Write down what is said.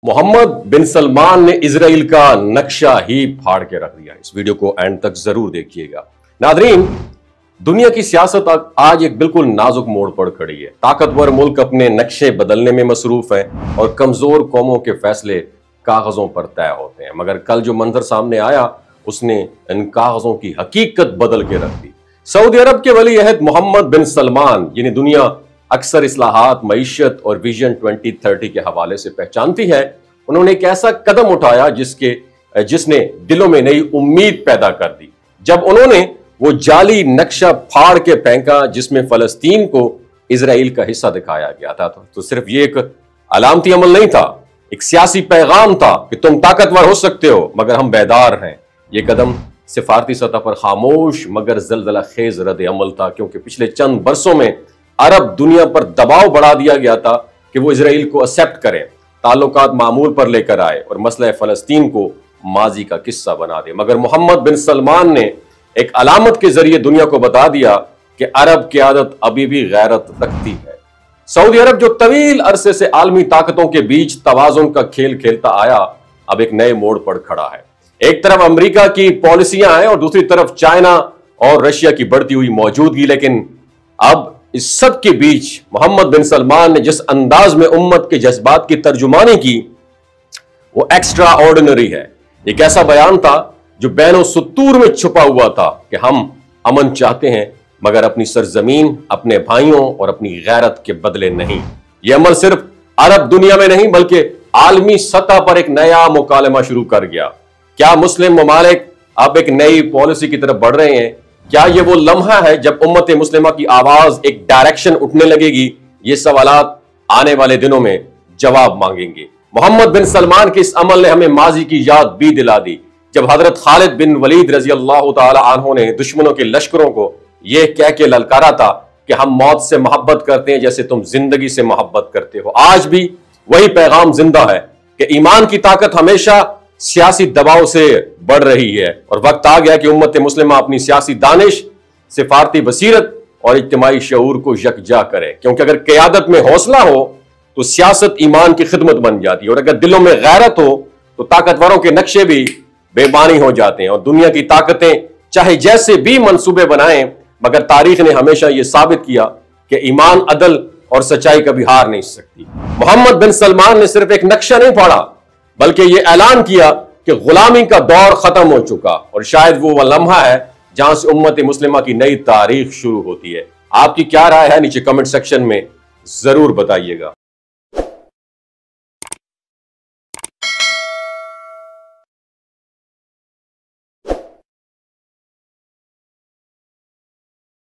मोहम्मद बिन सलमान ने इजराइल का नक्शा ही फाड़ के रख दिया। इस वीडियो को एंड तक जरूर देखिएगा। नादरीन, दुनिया की सियासत आज एक बिल्कुल नाजुक मोड़ पर खड़ी है। ताकतवर मुल्क अपने नक्शे बदलने में मसरूफ है और कमजोर कौमों के फैसले कागजों पर तय होते हैं। मगर कल जो मंजर सामने आया उसने इन कागजों की हकीकत बदल के रख दी। सऊदी अरब के वली अहद मोहम्मद बिन सलमान, यानी दुनिया अक्सर इस्लाहात, मईशत और विजन 2030 के हवाले से पहचानती है, उन्होंने एक ऐसा कदम उठाया जिसने दिलों में नई उम्मीद पैदा कर दी। जब उन्होंने वो जाली नक्शा फाड़ के फेंका जिसमें फलस्तीन को इजराइल का हिस्सा दिखाया गया था, तो सिर्फ ये एक अलामती अमल नहीं था, एक सियासी पैगाम था कि तुम ताकतवर हो सकते हो मगर हम बेदार हैं। ये कदम सिफारती सतह पर खामोश मगर जलजला खेज रद्द अमल था, क्योंकि पिछले चंद बरसों में अरब दुनिया पर दबाव बढ़ा दिया गया था कि वो इजराइल को एक्सेप्ट करें, ताल्लुकात मामूल पर लेकर आए और मसला फलस्तीन को माजी का किस्सा बना दे। मगर मोहम्मद बिन सलमान ने एक अलामत के जरिए दुनिया को बता दिया कि अरब की आदत अभी भी गैरत रखती है। सऊदी अरब जो तवील अरसे से आलमी ताकतों के बीच तवाजुन का खेल खेलता आया, अब एक नए मोड़ पर खड़ा है। एक तरफ अमेरिका की पॉलिसियां हैं और दूसरी तरफ चाइना और रशिया की बढ़ती हुई मौजूदगी। लेकिन अब इस सब के बीच मोहम्मद बिन सलमान ने जिस अंदाज में उम्मत के जज्बात की तर्जुमानी की वो एक्स्ट्रा ऑर्डिनरी है। एक ऐसा बयान था जो बैनो सुतूर में छुपा हुआ था कि हम अमन चाहते हैं मगर अपनी सरजमीन, अपने भाइयों और अपनी गैरत के बदले नहीं। यह अमल सिर्फ अरब दुनिया में नहीं बल्कि आलमी सतह पर एक नया मुकालमा शुरू कर गया। क्या मुस्लिम ममालिक अब एक नई पॉलिसी की तरफ बढ़ रहे हैं? क्या ये वो लम्हा है जब उम्मत मुस्लिमा की आवाज एक डायरेक्शन उठने लगेगी? ये सवालात आने वाले दिनों में जवाब मांगेंगे। मोहम्मद बिन सलमान के इस अमल ने हमें माजी की याद भी दिला दी, जब हजरत खालिद बिन वलीद रजी अल्लाह तआला अन्हु ने दुश्मनों के लश्करों को यह कह के ललकारा था कि हम मौत से मोहब्बत करते हैं जैसे तुम जिंदगी से मोहब्बत करते हो। आज भी वही पैगाम जिंदा है कि ईमान की ताकत हमेशा सियासी दबाव से बढ़ रही है और वक्त आ गया कि उम्मत मुस्लिमा अपनी सियासी दानिश, सिफारती बसीरत और इज्तिमाई शऊर को यकजा करे। क्योंकि अगर क़यादत में हौसला हो तो सियासत ईमान की खिदमत बन जाती है और अगर दिलों में गैरत हो तो ताकतवरों के नक्शे भी बेमानी हो जाते हैं। और दुनिया की ताकतें चाहे जैसे भी मंसूबे बनाएं, मगर तारीख ने हमेशा यह साबित किया कि ईमान, अदल और सच्चाई कभी हार नहीं सकती। मोहम्मद बिन सलमान ने सिर्फ एक नक्शा नहीं फाड़ा बल्कि यह ऐलान किया कि गुलामी का दौर खत्म हो चुका और शायद वो लम्हा है जहां से उम्मत मुस्लिमा की नई तारीख शुरू होती है। आपकी क्या राय है? नीचे कमेंट सेक्शन में जरूर बताइएगा।